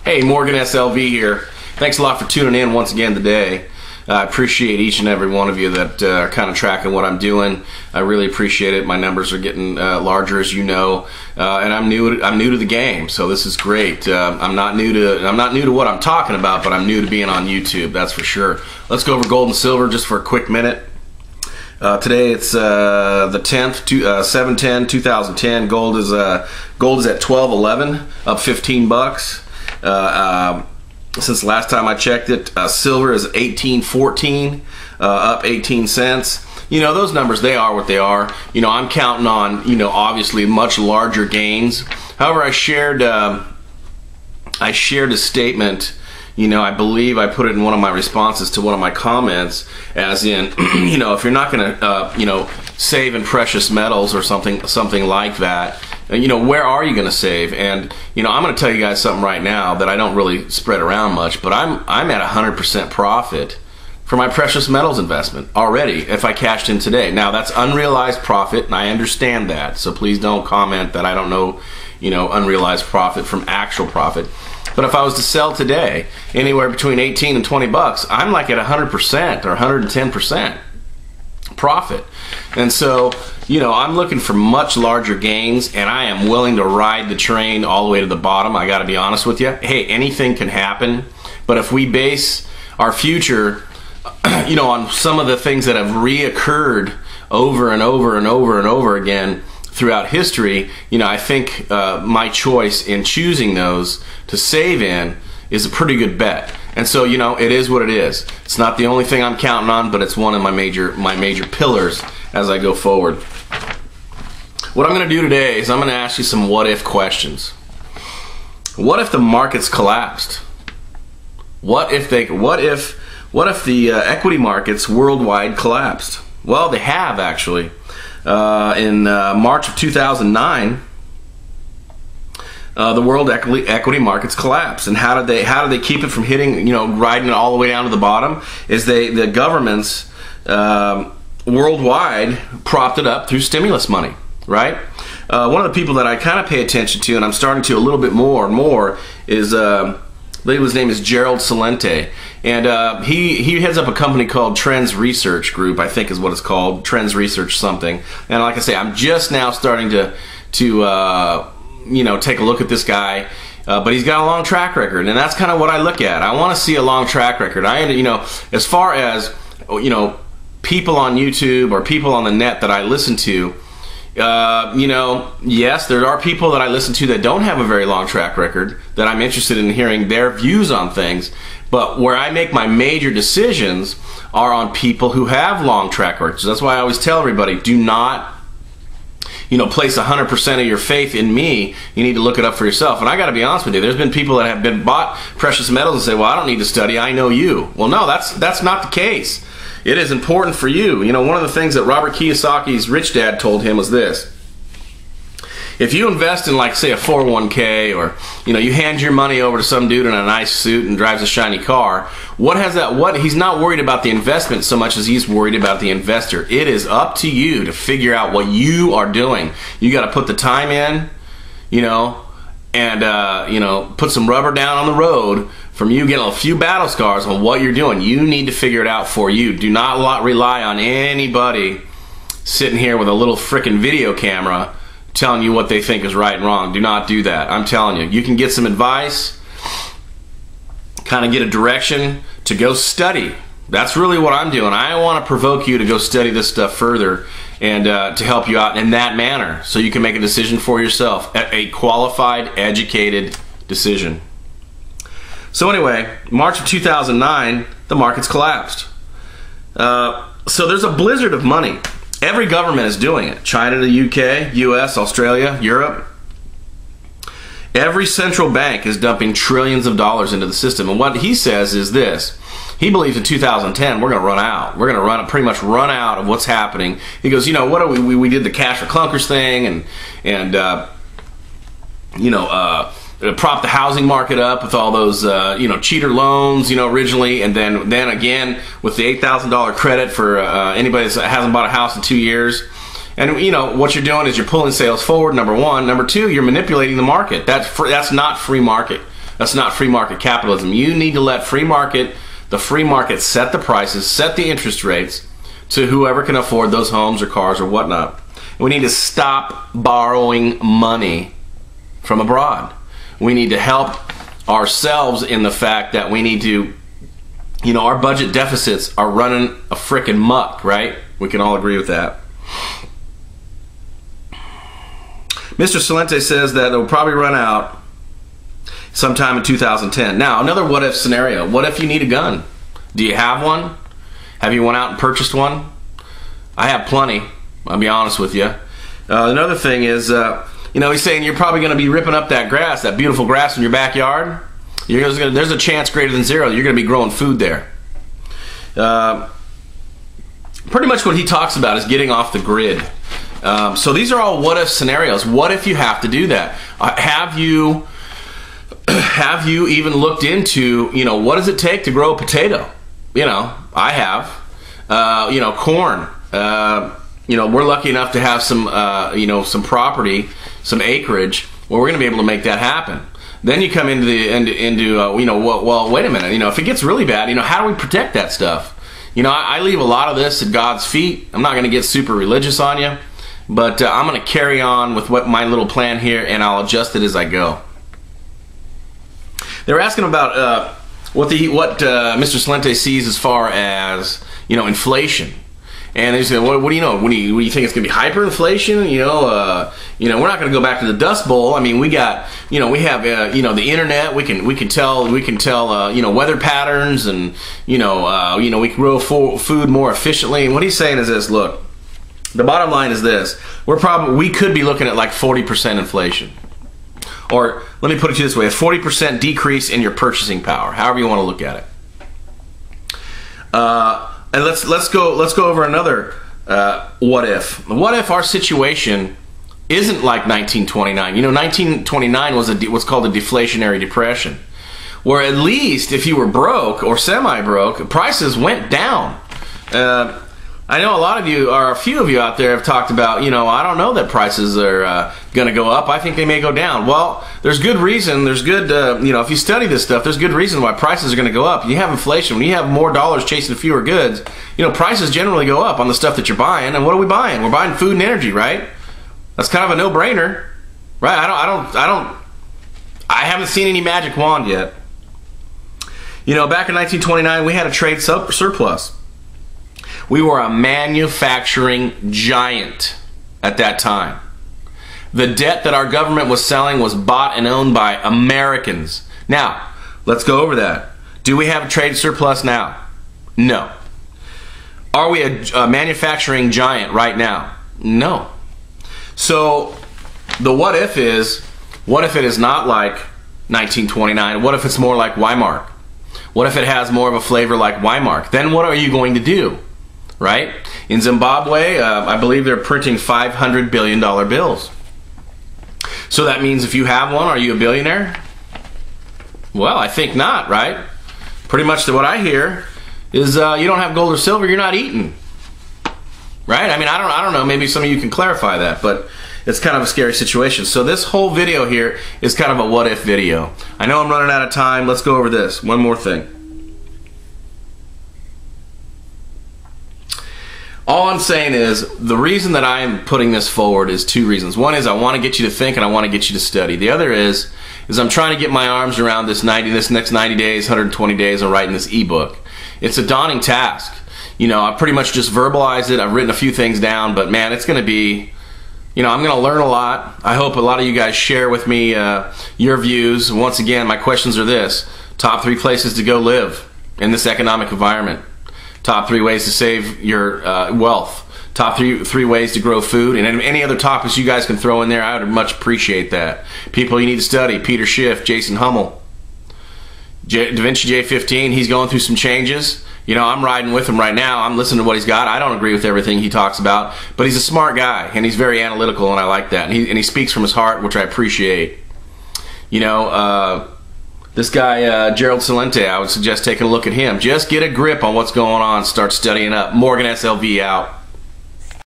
Hey, Morgan SLV here. Thanks a lot for tuning in once again today. I appreciate each and every one of you that are kind of tracking what I'm doing. I really appreciate it. My numbers are getting larger, as you know, and I'm new to the game, so this is great. I'm not new to what I'm talking about, but I'm new to being on YouTube. That's for sure. Let's go over gold and silver just for a quick minute. Today it's the 10th, 7/10/2010. Gold is at 12.11, up 15 bucks. Since the last time I checked it. Silver is 18.14, up 18 cents. You know, those numbers, they are what they are. You know, I'm counting on, you know, obviously much larger gains. However, I shared a statement. You know, I believe I put it in one of my responses to one of my comments, as in, you know, if you're not going to, you know, save in precious metals or something like that, you know, where are you going to save? And, you know, I'm going to tell you guys something right now that I don't really spread around much, but I'm at 100% profit for my precious metals investment already if I cashed in today. Now, that's unrealized profit, and I understand that, so please don't comment that I don't know, you know, unrealized profit from actual profit. But if I was to sell today, anywhere between 18 and 20 bucks, I'm like at 100% or 110% profit. And so, you know, I'm looking for much larger gains, and I am willing to ride the train all the way to the bottom. I got to be honest with you. Hey, anything can happen, but if we base our future, you know, on some of the things that have reoccurred over and over and over and over again throughout history, you know, I think my choice in choosing those to save in is a pretty good bet. And so, you know, it is what it is. It's not the only thing I'm counting on, but it's one of my major pillars as I go forward. What I'm going to do today is I'm going to ask you some what-if questions. What if the markets collapsed? What if the equity markets worldwide collapsed? Well, they have actually. In March of 2009, the world equity markets collapsed. And how did they keep it from hitting, you know, riding it all the way down to the bottom? Is the governments worldwide propped it up through stimulus money, right? One of the people that I kind of pay attention to, and I'm starting to a little bit more and more, is I believe his name is Gerald Celente, and he heads up a company called Trends Research Group, I think is what it's called, Trends Research something. And like I say, I'm just now starting to you know, take a look at this guy, but he's got a long track record, and that's kind of what I look at. I want to see a long track record. You know, as far as, you know, people on YouTube or people on the net that I listen to, you know, yes, there are people that I listen to that don't have a very long track record that I'm interested in hearing their views on things, but where I make my major decisions are on people who have long track records. That's why I always tell everybody, do not, you know, place 100% of your faith in me. You need to look it up for yourself. And I got to be honest with you, there's been people that have bought precious metals and say, well, I don't need to study, I know you. Well, no, that's not the case. It is important for you. You know, one of the things that Robert Kiyosaki's rich dad told him was this: if you invest in, like, say, a 401k, or, you know, you hand your money over to some dude in a nice suit and drives a shiny car, he's not worried about the investment so much as he's worried about the investor. It is up to you to figure out what you are doing. You got to put the time in, you know, and you know, put some rubber down on the road from you getting a few battle scars on what you're doing. You need to figure it out for you. Do not rely on anybody sitting here with a little frickin' video camera telling you what they think is right and wrong. Do not do that. I'm telling you, you can get some advice, kind of get a direction to go study. That's really what I'm doing. I want to provoke you to go study this stuff further, and to help you out in that manner so you can make a decision for yourself, a qualified, educated decision. So anyway, March of 2009, the markets collapsed. So there's a blizzard of money. Every government is doing it. China, the UK, US, Australia, Europe. Every central bank is dumping trillions of dollars into the system. And what he says is this: he believes in 2010 we're going to run out. We're going to pretty much run out of what's happening. He goes, you know, what are we did the cash for clunkers thing, and you know, prop the housing market up with all those you know, cheater loans, you know, originally, and then again with the $8,000 credit for anybody that hasn't bought a house in 2 years. And you know what you're doing is you're pulling sales forward, number one. Number two, you're manipulating the market. That's not free market. That's not free market capitalism. You need to let the free market set the prices, set the interest rates to whoever can afford those homes or cars or whatnot. And we need to stop borrowing money from abroad. We need to help ourselves in the fact that we need to, our budget deficits are running a frickin' muck, right? We can all agree with that. Mr. Salente says that it will probably run out sometime in 2010. Now, another what if scenario. What if you need a gun? Do you have one? Have you went out and purchased one? I have plenty, I'll be honest with you. Another thing is, he's saying you're probably going to be ripping up that grass, that beautiful grass in your backyard. There's a chance greater than zero you're going to be growing food there. Pretty much what he talks about is getting off the grid. So these are all what if scenarios. What if you have to do that? Have you even looked into, what does it take to grow a potato? I have. Corn. We're lucky enough to have some, some property, some acreage where we're going to be able to make that happen. Then you come into well, wait a minute. If it gets really bad, how do we protect that stuff? I leave a lot of this at God's feet. I'm not going to get super religious on you, but I'm going to carry on with what my little plan here, and I'll adjust it as I go. They were asking about what Mr. Salente sees as far as inflation. And they said, what do you know? What do you think it's going to be hyperinflation? We're not going to go back to the Dust Bowl. I mean, we got, we have, the internet. We can tell, weather patterns, and we can grow food more efficiently. And what he's saying is this: look, the bottom line is this: we could be looking at like 40% inflation, or let me put it to you this way: a 40% decrease in your purchasing power. However you want to look at it. And let's go over another what if. What if our situation isn't like 1929? 1929 was what's called a deflationary depression, where at least if you were broke or semi-broke, prices went down. I know a lot of you, or a few of you out there, have talked about, I don't know that prices are going to go up. I think they may go down. Well, there's good reason. There's good, if you study this stuff, there's good reason why prices are going to go up. You have inflation. When you have more dollars chasing fewer goods, prices generally go up on the stuff that you're buying. And what are we buying? We're buying food and energy, right? That's kind of a no-brainer, right? I haven't seen any magic wand yet. Back in 1929, we had a trade surplus. We were a manufacturing giant at that time. The debt that our government was selling was bought and owned by Americans. Now, let's go over that. Do we have a trade surplus now? No. Are we a manufacturing giant right now? No. So, the what if is, what if it is not like 1929? What if it's more like Weimar? What if it has more of a flavor like Weimar? Then what are you going to do? Right? In Zimbabwe, I believe they're printing $500 billion bills. So that means if you have one, are you a billionaire? Well, I think not, right? Pretty much what I hear is you don't have gold or silver, you're not eating. Right? I mean, I don't know. Maybe some of you can clarify that, but it's kind of a scary situation. So this whole video here is kind of a what if video. I know I'm running out of time. Let's go over this. One more thing. All I'm saying is, the reason that I am putting this forward is two reasons. One is I want to get you to think, and I want to get you to study. The other is I'm trying to get my arms around this next 90 days, 120 days of writing this ebook. It's a daunting task. I pretty much just verbalized it. I've written a few things down, but man, it's going to be, I'm going to learn a lot. I hope a lot of you guys share with me your views. Once again, my questions are this: top 3 places to go live in this economic environment. Top 3 ways to save your wealth. Top three ways to grow food. And any other topics you guys can throw in there, I would much appreciate that. People you need to study: Peter Schiff, Jason Hummel, Da Vinci J15. He's going through some changes. I'm riding with him right now. I'm listening to what he's got. I don't agree with everything he talks about, but he's a smart guy, and he's very analytical, and I like that. And he speaks from his heart, which I appreciate. This guy, Gerald Salente, I would suggest taking a look at him. Just get a grip on what's going on. Start studying up. Morgan SLV out.